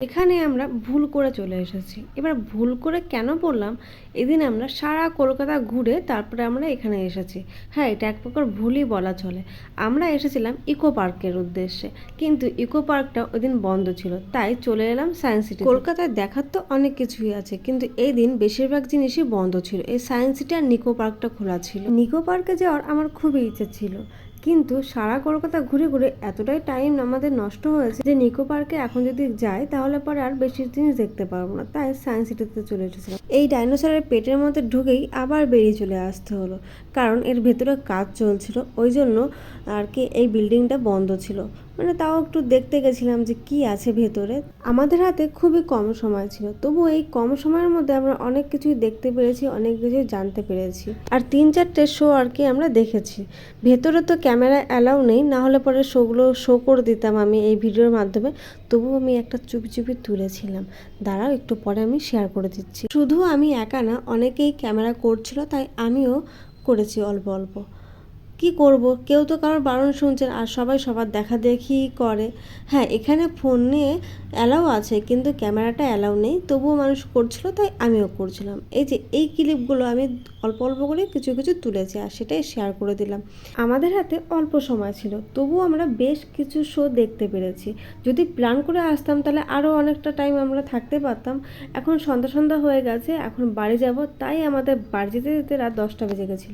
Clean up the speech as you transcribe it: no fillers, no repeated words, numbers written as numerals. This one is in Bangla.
এখানে আমরা ভুল করে চলে এসেছি। এবার ভুল করে কেন পড়লাম, এদিন আমরা সারা কলকাতা ঘুরে তারপরে আমরা এখানে এসেছি। হ্যাঁ, এটা এক প্রকার ভুলই বলা চলে। আমরা এসেছিলাম ইকো পার্কের উদ্দেশ্যে, কিন্তু ইকো পার্কটা ওই দিন বন্ধ ছিল, তাই চলে এলাম সায়েন্স সিটি। কলকাতায় দেখার তো অনেক কিছুই আছে, কিন্তু এই দিন বেশিরভাগ জিনিসই বন্ধ ছিল। এই সায়েন্স সিটি আর নিকো পার্কটা খোলা ছিল। নিকো পার্কে যাওয়ার আমার খুবই ইচ্ছে ছিল, কিন্তু সারা কলকাতা ঘুরে ঘুরে এতটাই টাইম আমাদের নষ্ট হয়েছে যে নিকো পার্কে এখন যদি যাই তাহলে পরে আর বেশি জিনিস দেখতে পারবো না, তাই সায়েন্স সিটিতে চলে এসেছিলাম। এই ডাইনোসরের পেটের মধ্যে ঢুকেই আবার বেরিয়ে চলে আসতে হলো, কারণ এর ভেতরে কাজ চলছিল, ওই জন্য আর কি এই বিল্ডিংটা বন্ধ ছিল। মানে তাও একটু দেখতে গেছিলাম যে কি আছে ভেতরে। আমাদের হাতে খুবই কম সময় ছিল, তবু এই কম সময়ের মধ্যে আমরা অনেক কিছুই দেখতে পেরেছি, অনেক কিছুই জানতে পেরেছি। আর 3-4টে শো আর কি আমরা দেখেছি। ভেতরে তো ক্যামেরা অ্যালাউ নেই, না হলে পরে শোগুলো শো করে দিতাম আমি এই ভিডিওর মাধ্যমে। তবুও আমি একটা চুপি চুপি তুলেছিলাম, দাঁড়াও একটু পরে আমি শেয়ার করে দিচ্ছি। শুধু আমি একা না, অনেকেই ক্যামেরা করছিল, তাই আমিও করেছি অল্প অল্প। কি করব, কেউ তো কারোর বারণ শুনছেন, আর সবাই সবার দেখা দেখি করে। হ্যাঁ, এখানে ফোন নিয়ে অ্যালাউ আছে, কিন্তু ক্যামেরাটা অ্যালাউ নেই, তবুও মানুষ করছিল, তাই আমিও করছিলাম। এই যে এই ক্লিপগুলো আমি অল্প অল্প করে কিছু কিছু তুলেছি, আর সেটাই শেয়ার করে দিলাম। আমাদের হাতে অল্প সময় ছিল, তবুও আমরা বেশ কিছু শো দেখতে পেরেছি। যদি প্ল্যান করে আসতাম তাহলে আরও অনেকটা টাইম আমরা থাকতে পারতাম। এখন সন্ধ্যা সন্ধ্যা হয়ে গেছে, এখন বাড়ি যাব, তাই আমাদের বাড়ি যেতে যেতে রাত 10টা বেজে গেছিল।